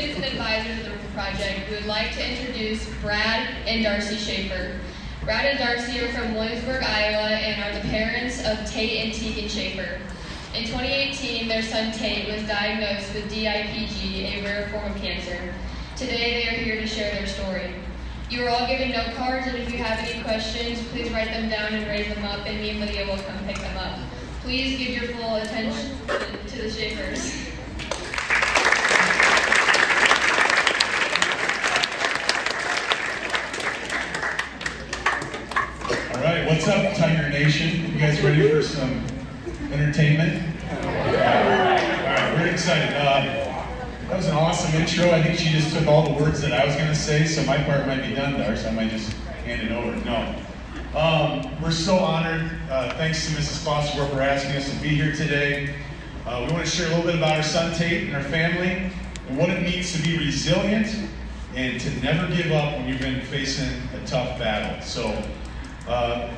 students and advisors of the project, we would like to introduce Brad and Darcy Schaefer. Brad and Darcy are from Williamsburg, Iowa, and are the parents of Tate and Tegan Schaefer. In 2018, their son Tate was diagnosed with DIPG, a rare form of cancer. Today, they are here to share their story. You are all given note cards, and if you have any questions, please write them down and raise them up, and me and Lydia will come pick them up. Please give your full attention to the Schaefers. All right, what's up, Tiger Nation? You guys ready for some entertainment? All right, we're excited. That was an awesome intro. I think she just took all the words that I was going to say, so my part might be done, Darcy. I might just hand it over. No. We're so honored. Thanks to Mrs. Foster for asking us to be here today. We want to share a little bit about our son Tate and her family and what it means to be resilient and to never give up when you've been facing a tough battle. So,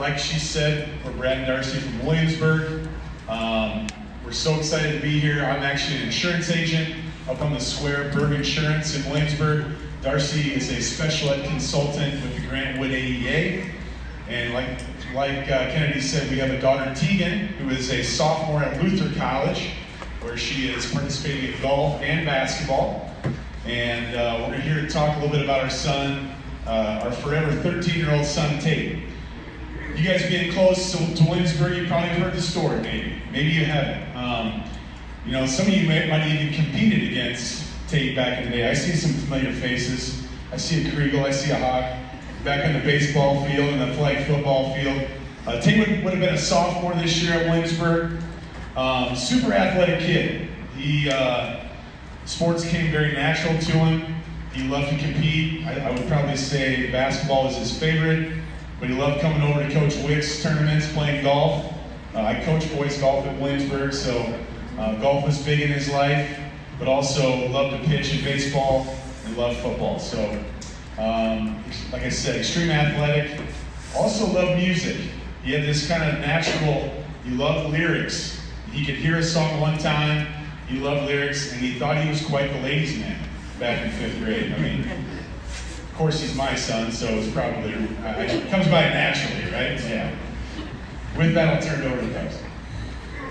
like she said, we're Brad and Darcy from Williamsburg. We're so excited to be here. I'm actually an insurance agent up on the square, Berg Insurance in Williamsburg. Darcy is a special ed consultant with the Grant Wood AEA. And like Kennedy said, we have a daughter, Tegan, who is a sophomore at Luther College, where she is participating in golf and basketball. And we're here to talk a little bit about our son, our forever 13-year-old son, Tate. You guys are getting close to Williamsburg. You probably heard the story, maybe. Maybe you haven't. Some of you might have even competed against Tate back in the day. I see some familiar faces. I see a Kriegel, I see a Hawk back on the baseball field and the flag football field. Tate would have been a sophomore this year at Williamsburg. Super athletic kid. Sports came very natural to him. He loved to compete. I would probably say basketball was his favorite, but he loved coming over to Coach Wick's tournaments, playing golf. I coach boys golf at Williamsburg, so golf was big in his life, but also loved to pitch in baseball and loved football. So, like I said, extreme athletic. Also loved music. He had this kind of natural, he loved lyrics. He could hear a song one time, he loved lyrics, and he thought he was quite the ladies' man back in 5th grade. I mean, of course he's my son, so it's probably, it comes by naturally, right? Yeah. With that, I'll turn it over to Darcy.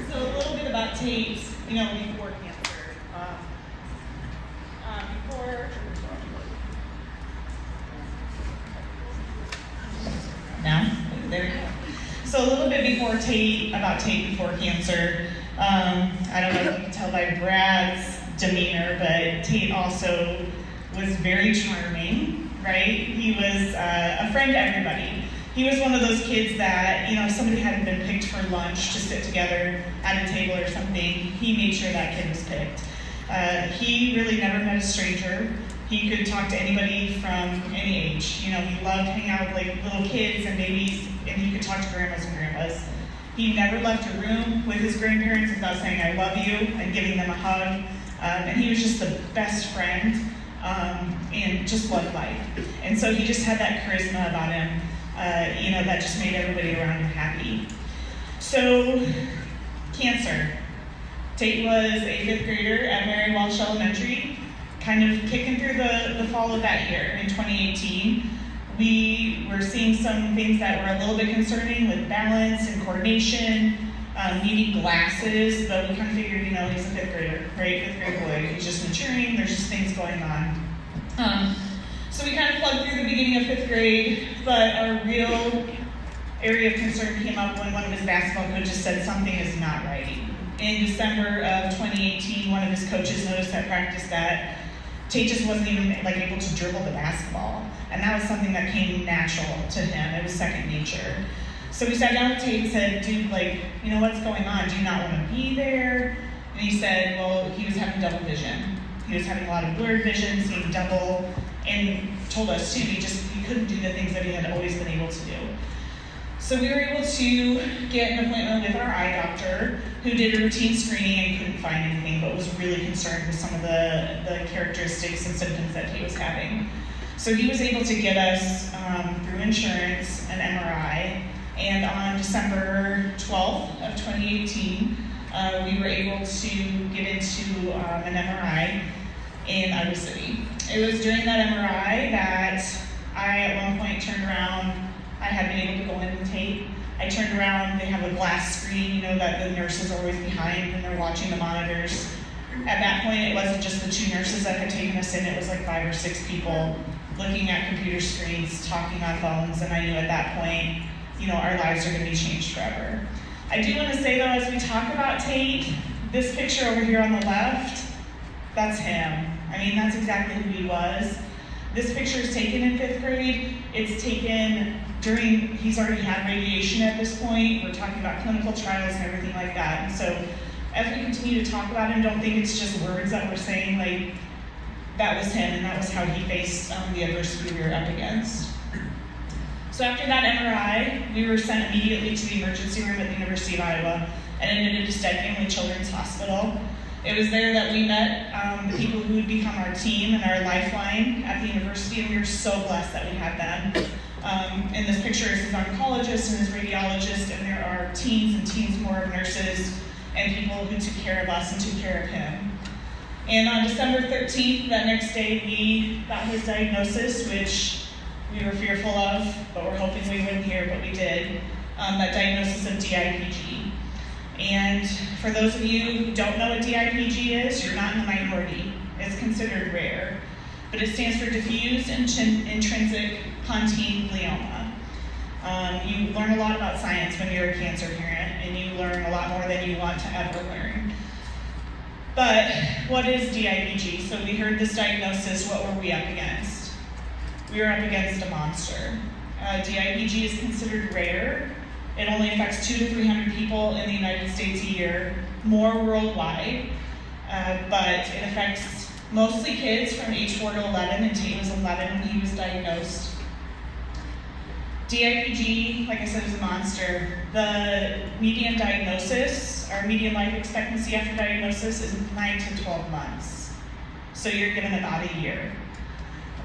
So a little bit about Tate, before cancer. There we go. So a little bit about Tate before cancer. I don't know if you can tell by Brad's demeanor, but Tate also was very charming, right? He was a friend to everybody. He was one of those kids that, if somebody hadn't been picked for lunch to sit together at a table or something, he made sure that kid was picked. He really never met a stranger. He could talk to anybody from any age. He loved hanging out with little kids and babies, and he could talk to grandmas and grandpas. He never left a room with his grandparents without saying, "I love you," and giving them a hug. And he was just the best friend, and just loved life. And so he just had that charisma about him, that just made everybody around him happy. So, cancer. Tate was a 5th grader at Mary Walsh Elementary, kind of kicking through the fall of that year in 2018. We were seeing some things that were a little bit concerning with balance and coordination, needing glasses, but we kind of figured, he's a 5th grader, right? 5th grade boy. He's just maturing. There's just things going on. So we kind of plugged through the beginning of 5th grade, but our real area of concern came up when one of his basketball coaches said something is not right. In December of 2018, one of his coaches noticed at practice that Tate just wasn't even able to dribble the basketball. And that was something that came natural to him. It was second nature. So we sat down with Tate and said, "Dude, what's going on? Do you not want to be there?" And he said, well, he was having double vision. He was having a lot of blurred vision, seeing double, and told us too, he couldn't do the things that he had always been able to do. So we were able to get an appointment with our eye doctor, who did a routine screening and couldn't find anything, but was really concerned with some of the characteristics and symptoms that he was having. So he was able to get us, through insurance, an MRI, and on December 12th of 2018, we were able to get into an MRI. in Iowa City. It was during that MRI that I at one point turned around. I had been able to go in and tape. I turned around, they have a glass screen, that the nurses are always behind when they're watching the monitors. At that point, it wasn't just the 2 nurses that had taken us in, it was like 5 or 6 people looking at computer screens, talking on phones, and I knew at that point, our lives are gonna be changed forever. I do wanna say though, as we talk about Tate, this picture over here on the left, that's him. That's exactly who he was. This picture is taken in 5th grade. It's taken he's already had radiation at this point. We're talking about clinical trials and everything like that. And so as we continue to talk about him, don't think it's just words that we're saying, that was him and that was how he faced the adversity we were up against. So after that MRI, we were sent immediately to the emergency room at the University of Iowa and admitted to Stead Family Children's Hospital. It was there that we met the people who would become our team and our lifeline at the university, and we were so blessed that we had them. In this picture is his oncologist and his radiologist, and there are teams and teams more of nurses and people who took care of us and took care of him. And on December 13th, that next day, we got his diagnosis, which we were fearful of, but we're hoping we wouldn't hear, but we did. That diagnosis of DIPG. And for those of you who don't know what DIPG is, you're not in the minority. It's considered rare. But it stands for diffuse intrinsic pontine glioma. You learn a lot about science when you're a cancer parent, and you learn a lot more than you want to ever learn. But what is DIPG? So we heard this diagnosis, what were we up against? We were up against a monster. DIPG is considered rare. It only affects 200 to 300 people in the United States a year, more worldwide, but it affects mostly kids from age 4 to 11, and Tate was 11 when he was diagnosed. DIPG, like I said, is a monster. The median diagnosis, or median life expectancy after diagnosis, is 9 to 12 months. So you're given about a year.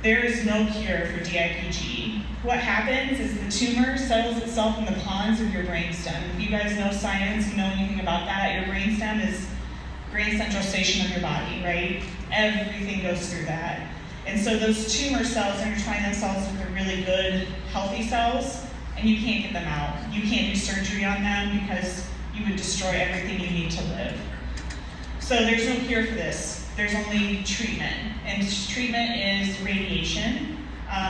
There is no cure for DIPG. What happens is the tumor settles itself in the pons of your brainstem. If you guys know science, you know anything about that, your brainstem is grand central station of your body, right? Everything goes through that. And so those tumor cells intertwine themselves with the really good, healthy cells, and you can't get them out. You can't do surgery on them because you would destroy everything you need to live. So there's no cure for this. There's only treatment, and treatment is radiation,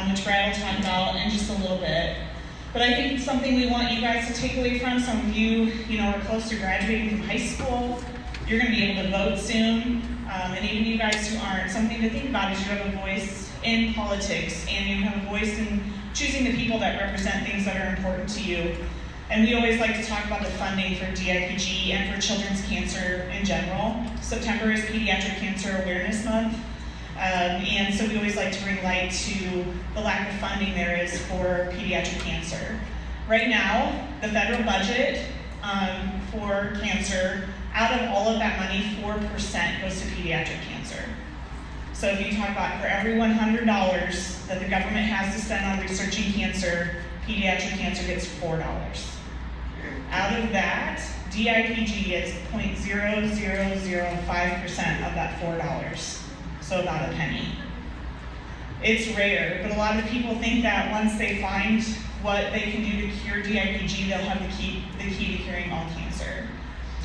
which Brad will talk about in just a little bit. But I think something we want you guys to take away from, some of you, are close to graduating from high school, you're going to be able to vote soon, and even you guys who aren't, something to think about is you have a voice in politics, and you have a voice in choosing the people that represent things that are important to you. And we always like to talk about the funding for DIPG and for children's cancer in general. September is Pediatric Cancer Awareness Month. And so we always like to bring light to the lack of funding there is for pediatric cancer. Right now, the federal budget for cancer, out of all of that money, 4% goes to pediatric cancer. So if you talk about for every $100 that the government has to spend on researching cancer, pediatric cancer gets $4. Out of that, DIPG gets 0.0005% of that $4, so about a penny. It's rare, but a lot of people think that once they find what they can do to cure DIPG, they'll have the key to curing all cancer.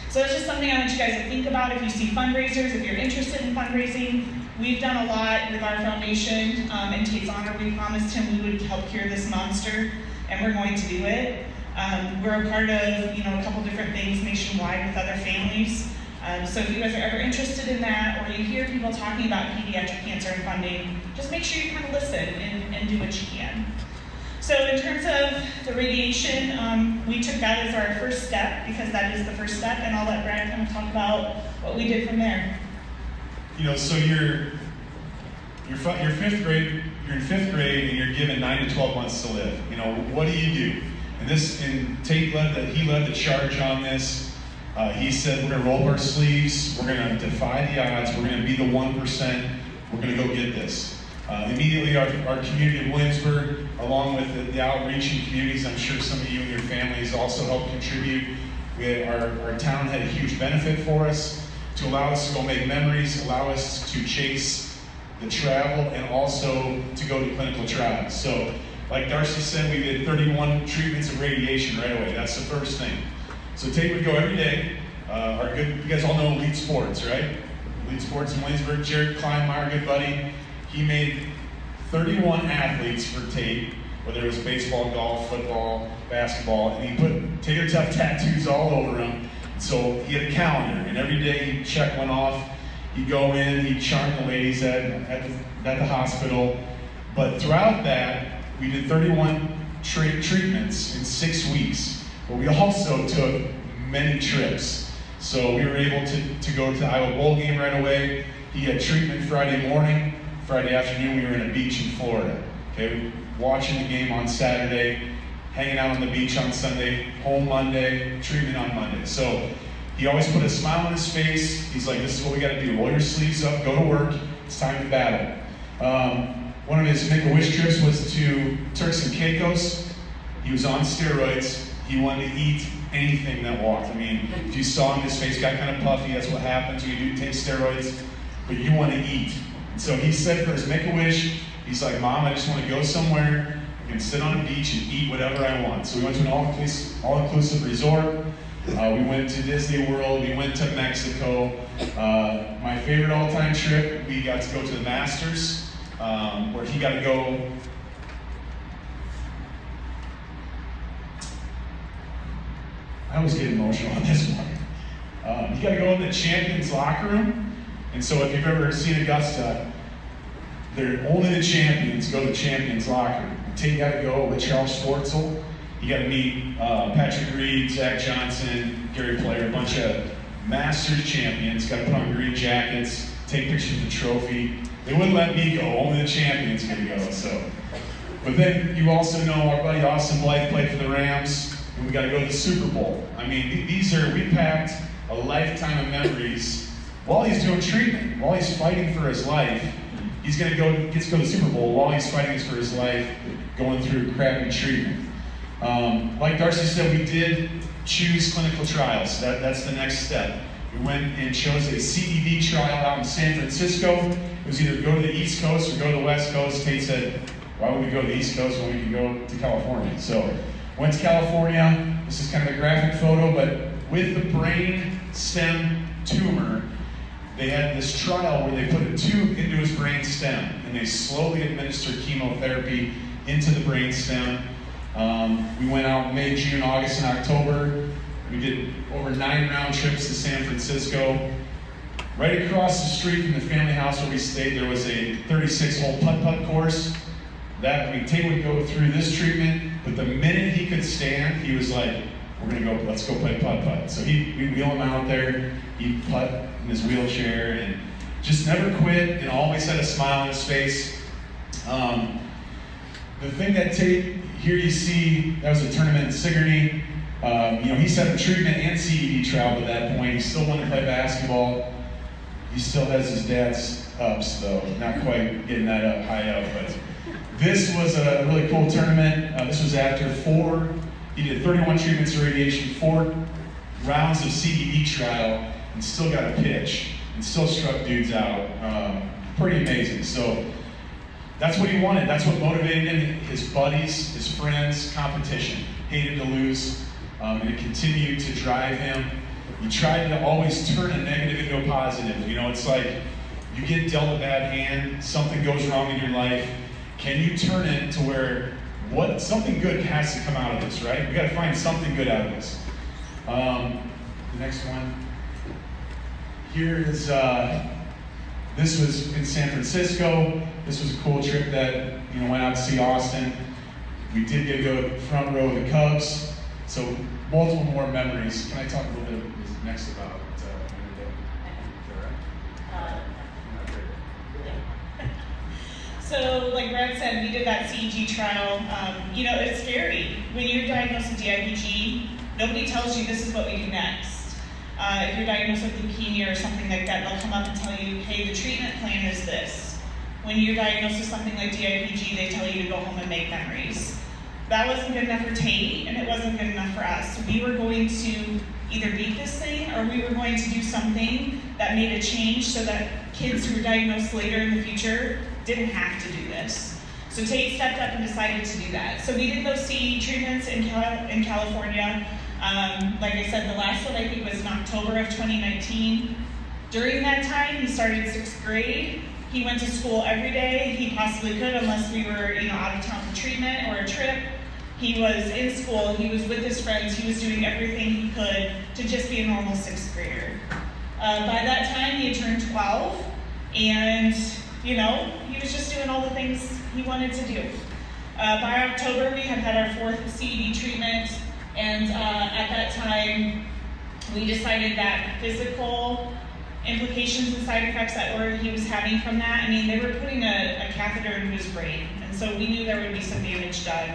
So it's just something I want you guys to think about if you see fundraisers, if you're interested in fundraising. We've done a lot with our foundation. In Tate's honor, we promised him we would help cure this monster, and we're going to do it. We're a part of a couple different things nationwide with other families. So if you guys are ever interested in that, or you hear people talking about pediatric cancer and funding, just make sure you kind of listen and do what you can. So in terms of the radiation, we took that as our first step because that is the first step, and I'll let Brad kind of talk about what we did from there. So you're 5th grade. You're in 5th grade, and you're given 9 to 12 months to live. What do you do? And Tate led the charge on this. He said, we're going to roll up our sleeves. We're going to defy the odds. We're going to be the 1%. We're going to go get this. Immediately, our community of Williamsburg, along with the outreaching communities, I'm sure some of you and your families also helped contribute. Our town had a huge benefit for us to allow us to go make memories, allow us to chase the travel, and also to go to clinical trials. So, like Darcy said, we did 31 treatments of radiation right away. That's the first thing. So Tate would go every day. You guys all know Elite Sports, right? Elite Sports in Williamsburg. Jared Kleinmeyer, good buddy. He made 31 athletes for Tate, whether it was baseball, golf, football, basketball, and he put Tater Tough tattoos all over him. So he had a calendar, and every day he'd check one off. He'd go in, he'd charm the ladies at the hospital. But throughout that, we did 31 treatments in 6 weeks. But we also took many trips. So we were able to go to the Iowa Bowl game right away. He had treatment Friday morning. Friday afternoon, we were in a beach in Florida. Okay, watching the game on Saturday, hanging out on the beach on Sunday, home Monday, treatment on Monday. So he always put a smile on his face. He's like, this is what we got to do. Roll your sleeves up, go to work. It's time to battle. One of his Make-A-Wish trips was to Turks and Caicos. He was on steroids. He wanted to eat anything that walked. I mean, if you saw him, his face got kind of puffy. That's what happens when you do take steroids. But you want to eat. And so he said for his Make-A-Wish, he's like, Mom, I just want to go somewhere. I can sit on a beach and eat whatever I want. So we went to an all-inclusive resort. We went to Disney World. We went to Mexico. My favorite all-time trip, we got to go to the Masters, where he got to go. I always get emotional on this one. You got to go in the champions locker room. And so if you've ever seen Augusta, they're only the champions go to the champions locker room. You got to go with Charles Schwartzel. You got to meet Patrick Reed, Zach Johnson, Gary Player, a bunch of Masters champions. Got to put on green jackets, take pictures of the trophy. They wouldn't let me go. Only the champions could go. So, but then you also know our buddy Austin Blythe played for the Rams, and we got to go to the Super Bowl. I mean, we packed a lifetime of memories while he's doing treatment, while he's fighting for his life. Gets to go to the Super Bowl while he's fighting for his life, going through crappy treatment. Like Darcy said, we did choose clinical trials. That's the next step. We went and chose a CED trial out in San Francisco. It was either go to the East Coast or go to the West Coast. Tate said, why would we go to the East Coast when we could go to California? So went to California. This is kind of a graphic photo, but with the brain stem tumor, they had this trial where they put a tube into his brain stem and they slowly administered chemotherapy into the brain stem. We went out May, June, August, and October. We did over 9 round trips to San Francisco. Right across the street from the family house where we stayed, there was a 36-hole putt-putt course. Tate would go through this treatment, but the minute he could stand, he was like, let's go play putt-putt. So we'd wheel him out there, he'd putt in his wheelchair, and just never quit, and always had a smile on his face. The thing that Tate, here you see, that was a tournament in Sigourney. He's having treatment and CED trial at that point. He still wanted to play basketball. He still has his dad's ups, though. Not quite getting that up high up, but this was a really cool tournament. This was after he did 31 treatments of radiation, 4 rounds of CED trial, and still got a pitch, and still struck dudes out. Pretty amazing. So that's what he wanted. That's what motivated him. His buddies, his friends, competition. Hated to lose, and it continued to drive him. He tried to always turn a negative into a positive. It's like you get dealt a bad hand, something goes wrong in your life. Can you turn it to where something good has to come out of this, right? We got to find something good out of this. The next one. Here is, this was in San Francisco. This was a cool trip that, went out to see Austin. We did get to go front row of the Cubs. So multiple more memories. Can I talk a little bit next about So, like Brad said, we did that CEG trial. It's scary. When you're diagnosed with DIPG, nobody tells you this is what we do next. If you're diagnosed with leukemia or something like that, they'll come up and tell you, hey, the treatment plan is this. When you're diagnosed with something like DIPG, they tell you to go home and make memories. That wasn't good enough for Tate, and it wasn't good enough for us. We were going to either beat this thing, or we were going to do something that made a change so that kids who were diagnosed later in the future didn't have to do this. So Tate stepped up and decided to do that. So we did those CE treatments in California. Like I said, the last one I think was in October of 2019. During that time, he started 6th grade. He went to school every day he possibly could, unless we were, out of town for treatment or a trip. He was in school, he was with his friends, he was doing everything he could to just be a normal 6th grader. By that time, he had turned 12, and, he was just doing all the things he wanted to do. By October, we had had our 4th CED treatment, and at that time, we decided that physical implications and side effects that he was having from that, they were putting a catheter into his brain, and so we knew there would be some damage done.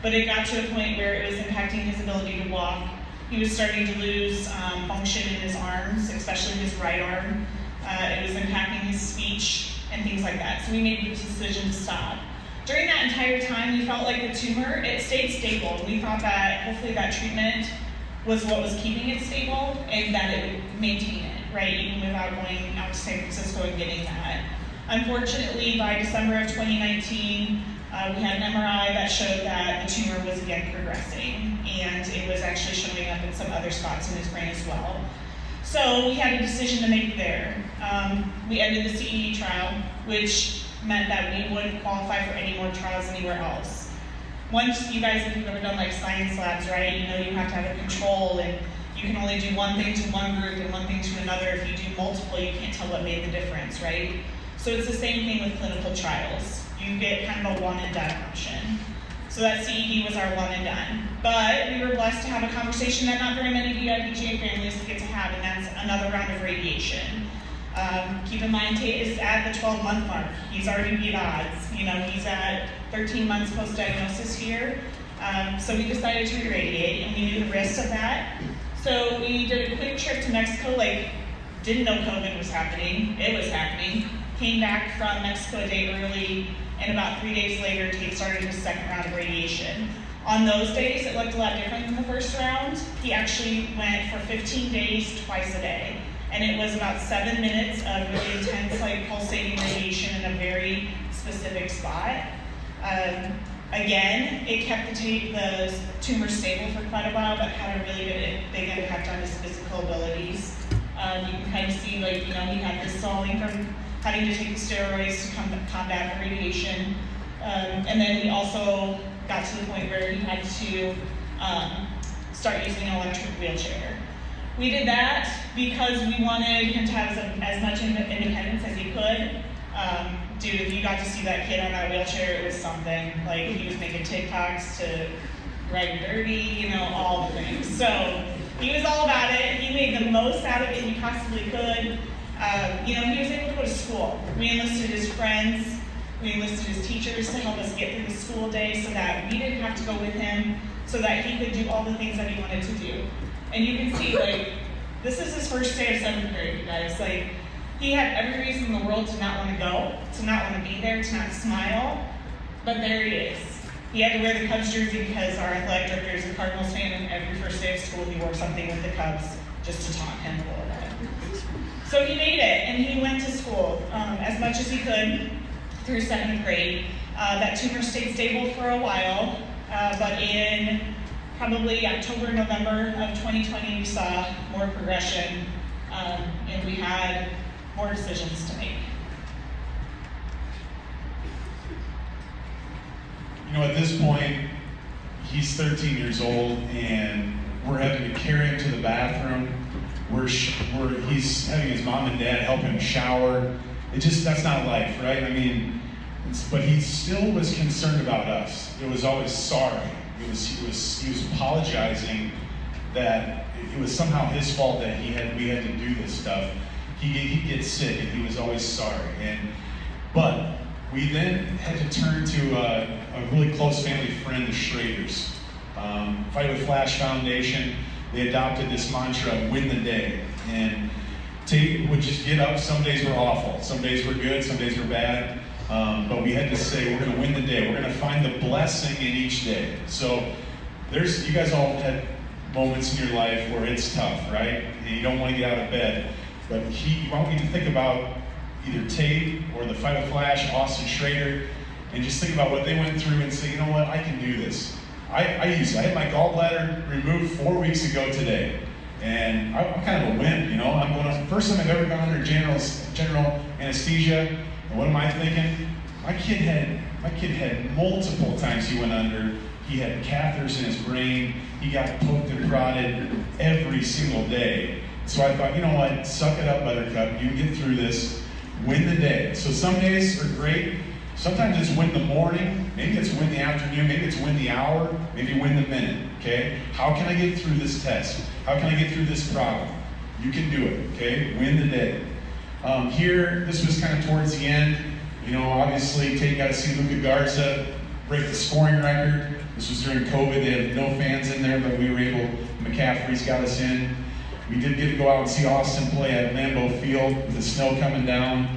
But it got to a point where it was impacting his ability to walk. He was starting to lose function in his arms, especially his right arm. It was impacting his speech and things like that. So we made the decision to stop. During that entire time, we felt like the tumor, it stayed stable. We thought that hopefully that treatment was what was keeping it stable and that it would maintain it, right? Even without going out to San Francisco and getting that. Unfortunately, by December of 2019, we had an MRI that showed that the tumor was again progressing, and it was actually showing up in some other spots in his brain as well. So we had a decision to make there. We ended the CED trial, which meant that we wouldn't qualify for any more trials anywhere else. Once you guys, if you've ever done like science labs, right, you have to have a control, and you can only do one thing to one group and one thing to another. If you do multiple, you can't tell what made the difference, right? So it's the same thing with clinical trials. You get kind of a one and done option. So that CED was our one and done. But we were blessed to have a conversation that not very many VIPGA families get to have, and that's another round of radiation. Keep in mind, Tate is at the 12-month mark. He's already beat odds. He's at 13 months post-diagnosis here. So we decided to irradiate, and we knew the risks of that. So we did a quick trip to Mexico, didn't know COVID was happening. It was happening. Came back from Mexico a day early, and about 3 days later, Tate started his second round of radiation. On those days, it looked a lot different than the first round. He actually went for 15 days, twice a day. And it was about 7 minutes of really intense, pulsating radiation in a very specific spot. Again, it kept the tumor stable for quite a while, but had a really big impact on his physical abilities. You can kind of see, he had this swelling from having to take the steroids to combat the radiation. And then he also got to the point where he had to start using an electric wheelchair. We did that because we wanted him to have as much independence as he could. Dude, if you got to see that kid on that wheelchair, it was something. He was making TikToks to ride dirty, all the things. So he was all about it. He made the most out of it he possibly could. He was able to go to school. We enlisted his friends, we enlisted his teachers to help us get through the school day so that we didn't have to go with him, so that he could do all the things that he wanted to do. And you can see, this is his first day of 7th grade, you guys. He had every reason in the world to not want to go, to not want to be there, to not smile, but there he is. He had to wear the Cubs jersey because our athletic director is a Cardinals fan, and every first day of school he wore something with the Cubs just to taunt him a little bit. So he made it, and he went to school as much as he could through 7th grade. That tumor stayed stable for a while, but in probably October, November of 2020, we saw more progression, and we had more decisions to make. At this point, he's 13 years old, and we're having to carry him to the bathroom. He's having his mom and dad help him shower. That's not life, right? But he still was concerned about us. It was always sorry. He was apologizing that it was somehow his fault that we had to do this stuff. He'd get sick, and he was always sorry. But we then had to turn to a really close family friend, the Schraders. Fight with Flash Foundation, they adopted this mantra, win the day. And Tate would just get up. Some days were awful. Some days were good. Some days were bad. But we had to say, we're going to win the day. We're going to find the blessing in each day. So you guys all had moments in your life where it's tough, right? And you don't want to get out of bed. But I want you to think about, either Tate or the Fight with Flash, Austin Schrader, and just think about what they went through and say, you know what, I can do this. I had my gallbladder removed 4 weeks ago today. And I'm kind of a wimp, you know. I'm going on, first time I've ever gone under general anesthesia. And what am I thinking? My kid had multiple times he went under. He had catheters in his brain. He got poked and prodded every single day. So I thought, you know what? Suck it up, Buttercup. You can get through this. Win the day. So some days are great. Sometimes it's win the morning. Maybe it's win the afternoon. Maybe it's win the hour. Maybe win the minute. Okay? How can I get through this test? How can I get through this problem? You can do it. Okay? Win the day. Here, this was kind of towards the end. You know, obviously, Tate got to see Luka Garza break the scoring record. This was during COVID. They had no fans in there, but we were able. McCaffrey's got us in. We did get to go out and see Austin play at Lambeau Field with the snow coming down.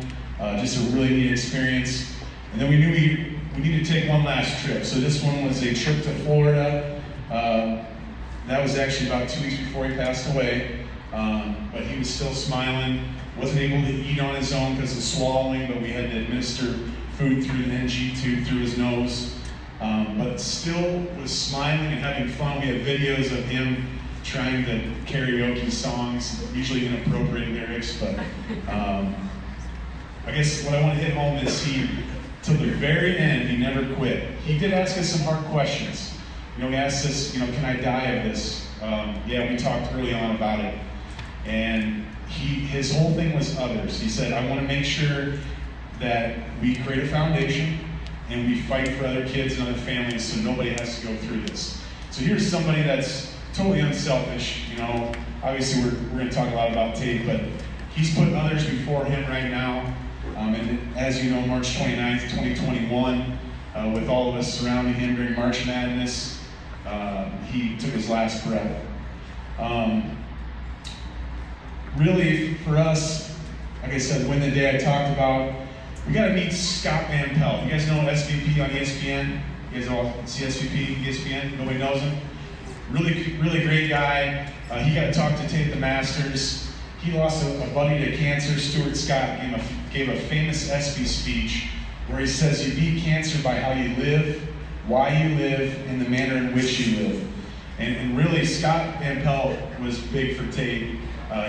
Just a really neat experience. And then we knew we needed to take one last trip. So this one was a trip to Florida. That was actually about 2 weeks before he passed away. But he was still smiling. Wasn't able to eat on his own because of swallowing, but we had to administer food through the NG tube through his nose. But still was smiling and having fun. We have videos of him trying to karaoke songs, usually inappropriate lyrics, but I guess what I want to hit home is till the very end, he never quit. He did ask us some hard questions. You know, he asked us, you know, can I die of this? Yeah, we talked early on about it. And his whole thing was others. He said, I want to make sure that we create a foundation and we fight for other kids and other families so nobody has to go through this. So here's somebody that's totally unselfish. You know, obviously we're going to talk a lot about Tate, but he's putting others before him right now. And as you know, March 29th, 2021, with all of us surrounding him during March Madness, he took his last breath. Really, for us, like I said, win the day I talked about, we got to meet Scott Van Pelt. You guys know SVP on ESPN? You guys all see SVP, ESPN? Nobody knows him? Really, really great guy. He got to talk to Tate at the Masters. He lost a buddy to cancer. Stuart Scott gave a famous ESPY speech where he says, you beat cancer by how you live, why you live, and the manner in which you live. And really, Scott Van Pelt was big for Tate.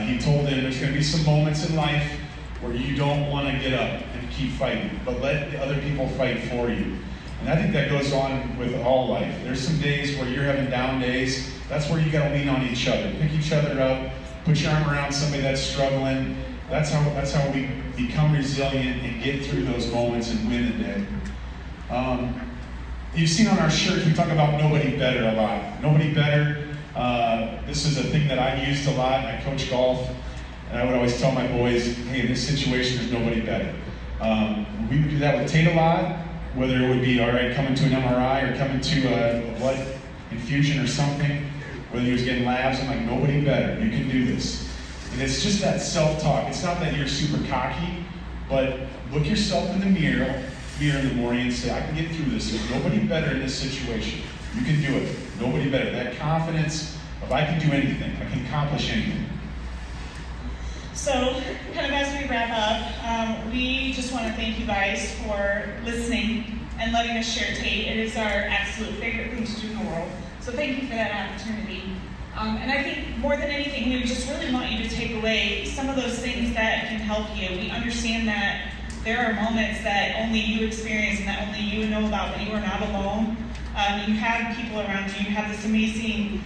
He told him there's going to be some moments in life where you don't want to get up and keep fighting, but let the other people fight for you. And I think that goes on with all life. There's some days where you're having down days. That's where you got to lean on each other. Pick each other up. Put your arm around somebody that's struggling. That's how we become resilient and get through those moments and win the day. You've seen on our shirts, we talk about nobody better a lot. Nobody better. This is a thing that I used a lot. I coach golf, and I would always tell my boys, hey, in this situation, there's nobody better. We would do that with Tate a lot, whether it would be, all right, coming to an MRI or coming to a blood infusion or something, whether he was getting labs. I'm like, nobody better. You can do this. And it's just that self-talk. It's not that you're super cocky, but look yourself in the mirror in the morning and say, I can get through this. There's nobody better in this situation. You can do it. Nobody better. That confidence of I can do anything. I can accomplish anything. So, kind of as we wrap up, we just want to thank you guys for listening and letting us share Tate. It is our absolute favorite thing to do in the world. So thank you for that opportunity. And I think more than anything, we just really want you to take away some of those things that can help you. We understand that there are moments that only you experience and that only you know about, but you are not alone. You have people around you. You have this amazing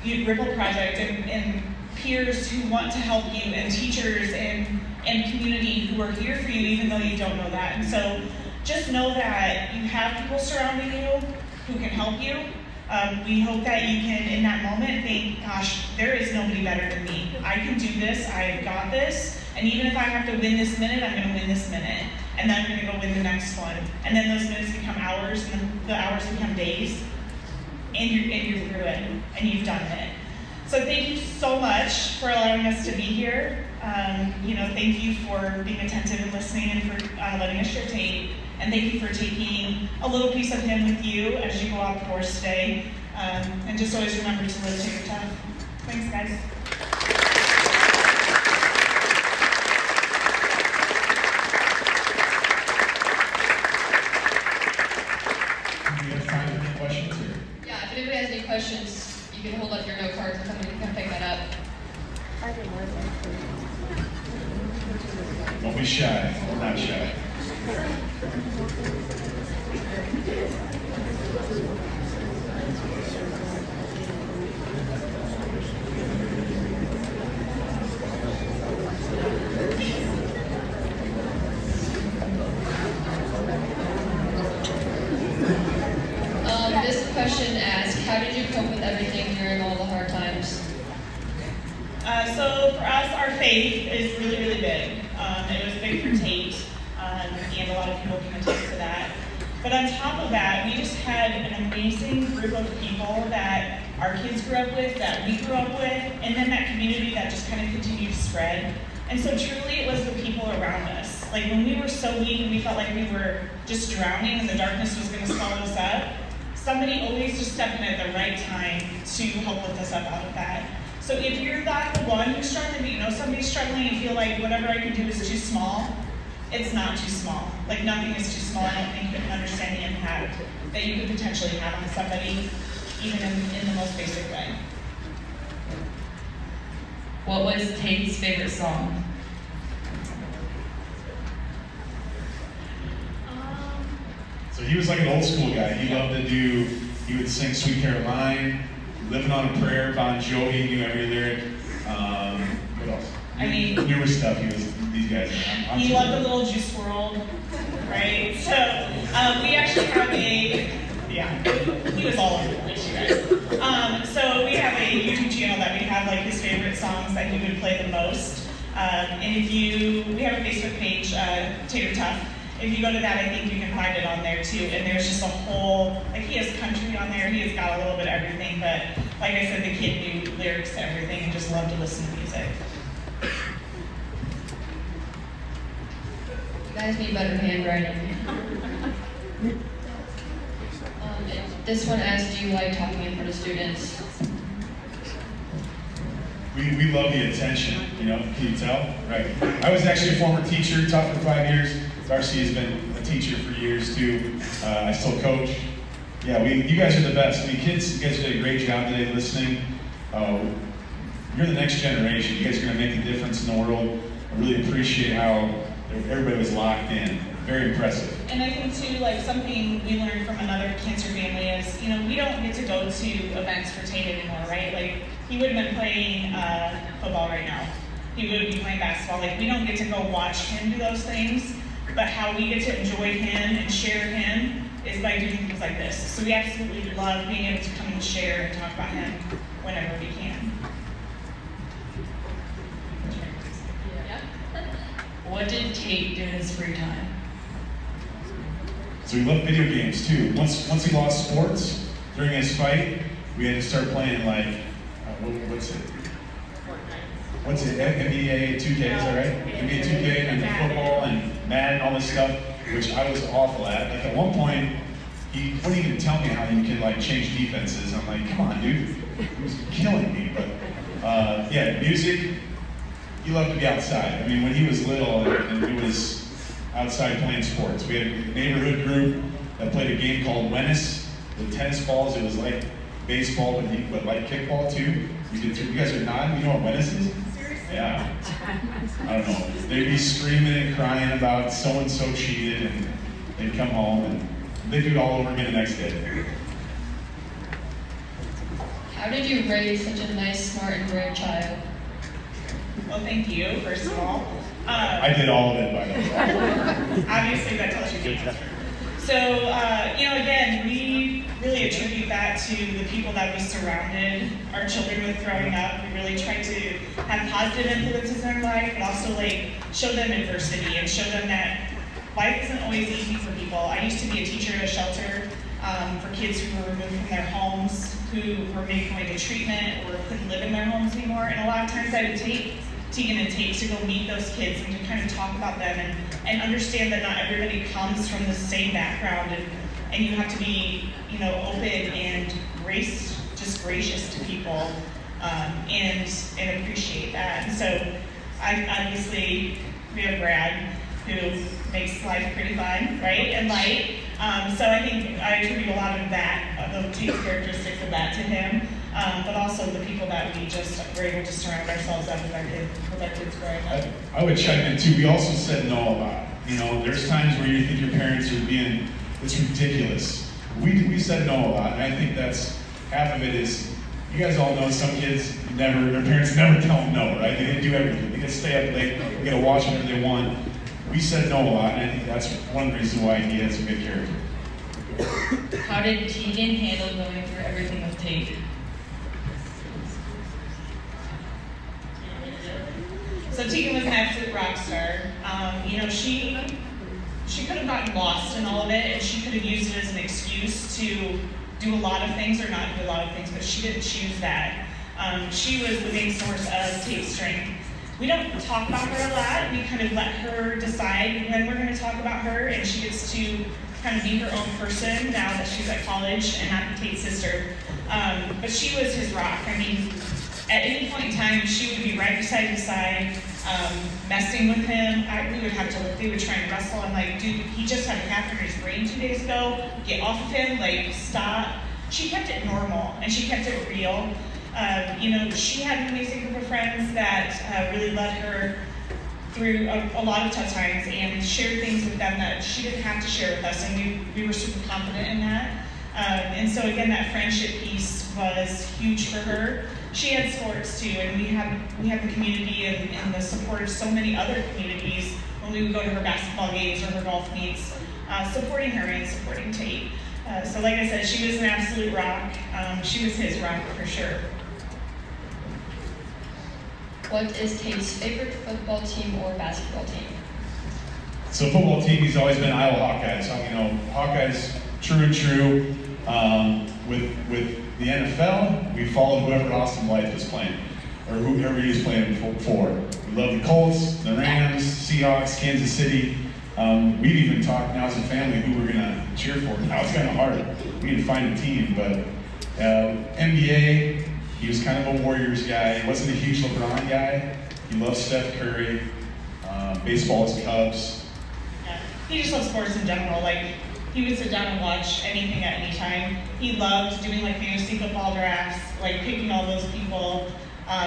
Ripple Project and peers who want to help you, and teachers and community who are here for you even though you don't know that. And so just know that you have people surrounding you who can help you. We hope that you can, in that moment, think, gosh, there is nobody better than me. I can do this. I've got this. And even if I have to win this minute, I'm going to win this minute. And then I'm going to go win the next one. And then those minutes become hours, and then the hours become days. And you're through it. And you've done it. So thank you so much for allowing us to be here. Thank you for being attentive and listening and for letting us share Tate. And thank you for taking a little piece of him with you as you go out the course today. And just always remember to live Tater Tough. Thanks, guys. questions, you can hold up your note cards and somebody can come pick that up. Don't be shy. We're not shy. This question asks, how did you cope with everything during all the hard times? So for us, our faith is really, really big. It was big for Tate, and a lot of people can attest to that. But on top of that, we just had an amazing group of people that our kids grew up with, that we grew up with, and then that community that just kind of continued to spread. And so truly, it was the people around us. Like when we were so weak and we felt like we were just drowning and the darkness was going to swallow us up, somebody always just stepped in at the right time to help lift us up out of that. So if you're not the one who's struggling, but you know somebody's struggling and feel like whatever I can do is too small, it's not too small. Like nothing is too small. I don't think you can understand the impact that you could potentially have on somebody, even in the most basic way. What was Tate's favorite song? So he was like an old school guy. He would sing Sweet Caroline, Living on a Prayer, Bon Jovi, knew every lyric. What else? I mean, newer stuff. These guys. He loved the little Juice WRLD, right? So we actually have he was all over the place, you guys. So we have a YouTube channel that we have like his favorite songs that he would play the most. And we have a Facebook page, Tater Tough. If you go to that, I think you can find it on there too. And there's just a whole, like he has country on there, he has got a little bit of everything, but like I said, the kid knew lyrics to everything and just loved to listen to music. You guys need better handwriting. This one asks, do you like talking in front of students? We love the attention, can you tell? Right. I was actually a former teacher, taught for 5 years. Darcy has been a teacher for years too. I still coach. Yeah, you guys are the best. Kids, you guys did a great job today listening. You're the next generation. You guys are going to make a difference in the world. I really appreciate how everybody was locked in. Very impressive. And I think too, like something we learned from another cancer family is, we don't get to go to events for Tate anymore, right? Like he would have been playing football right now. He would be playing basketball. Like we don't get to go watch him do those things, but how we get to enjoy him and share him is by doing things like this. So we absolutely love being able to come and share and talk about him whenever we can. What did Tate do in his free time? So he loved video games too. Once he lost sports during his fight, we had to start playing like, what's it? What's it? NBA 2K, is that right? NBA 2K and football and Madden, all this stuff, which I was awful at. Like at one point, he wouldn't even tell me how you can like change defenses. I'm like, come on, dude. He was killing me. But music. He loved to be outside. I mean, when he was little and he was outside playing sports, we had a neighborhood group that played a game called Wennis with tennis balls. It was like baseball, but like kickball too. You guys are nodding. You know what Wennis is? Yeah. I don't know. They'd be screaming and crying about so-and-so cheated, and they'd come home and they'd do it all over again the next day. How did you raise such a nice, smart, and brave child? Well, thank you, first of all. I did all of it, by the way. Obviously, that tells you the answer. So, again, we really attribute that to the people that we surrounded our children with growing up. We really tried to have positive influences in their life, but also show them adversity and show them that life isn't always easy for people. I used to be a teacher at a shelter for kids who were removed from their homes, who were maybe going to treatment or couldn't live in their homes anymore. And a lot of times I would take Tegan and Tate to go meet those kids and to kind of talk about them and understand that not everybody comes from the same background, and you have to be, open and gracious to people, and appreciate that. And so obviously we have Brad, who makes life pretty fun, right, and light. So I think I attribute a lot of that, the Tate's characteristics of that to him, but also the people that we just were able to surround ourselves up with our kids growing up. I would chime in too. We also said no a lot. You know, there's times where you think your parents are being, it's ridiculous. We said no a lot, and I think that's half of it is, you guys all know some kids their parents never tell them no, right? They get to do everything. They get to stay up late, they get to watch whatever they want. We said no a lot, and I think that's one of the reasons why he has a good character. How did Tegan handle going through everything with Tate? So Tegan was an absolute rock star. You know, she could have gotten lost in all of it, and she could have used it as an excuse to do a lot of things or not do a lot of things, but she didn't choose that. She was the main source of Tate's strength. We don't talk about her a lot. We kind of let her decide when we're going to talk about her, and she gets to kind of be her own person now that she's at college and not Tate's sister. But she was his rock. I mean, at any point in time, she would be right beside his side, messing with him. They would try and wrestle. I'm like, dude, he just had a catheter in his brain 2 days ago. Get off of him, like, stop. She kept it normal, and she kept it real. You know, she had an amazing group of friends that really led her through a lot of tough times and shared things with them that she didn't have to share with us, and we were super confident in that. And so again, that friendship piece was huge for her. She had sports too, and we had the community and the support of so many other communities when we would go to her basketball games or her golf meets, supporting her and supporting Tate. So like I said, she was an absolute rock. She was his rock for sure. What is Tate's favorite football team or basketball team? So football team, he's always been Iowa Hawkeyes. So, you know, Hawkeyes, true and true. With the NFL, we followed whoever Austin Blythe was playing, or whoever he was playing for. We love the Colts, the Rams, Seahawks, Kansas City. We've even talked now as a family who we're gonna cheer for. Now it's kind of hard. We need to find a team, but NBA, he was kind of a Warriors guy. He wasn't a huge LeBron guy. He loves Steph Curry. Baseball is Cubs. Yeah. He just loves sports in general. Like, he would sit down and watch anything at any time. He loved doing like fantasy football drafts, like picking all those people,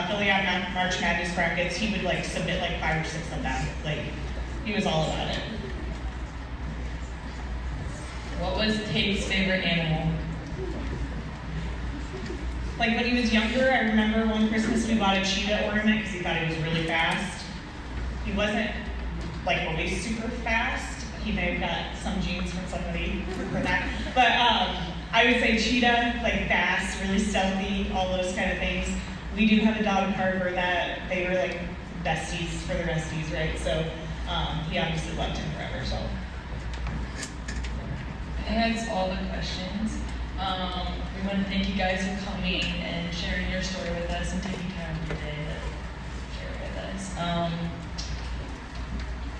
filling out March Madness brackets. He would like submit like 5 or 6 of them. Like, he was all about it. What was Tate's favorite animal? Like when he was younger, I remember one Christmas we bought a cheetah ornament because he thought he was really fast. He wasn't like always super fast. He may have got some genes from somebody for that. But I would say cheetah, like fast, really stealthy, all those kind of things. We do have a dog in Harbor that they were like besties for the resties, right? So he obviously loved him forever, so. I think that's all the questions. We want to thank you guys for coming and sharing your story with us and taking time of your day to share with us.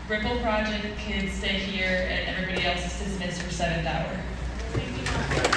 Ripple Project kids stay here and everybody else is dismissed for 7th hour. Thank you.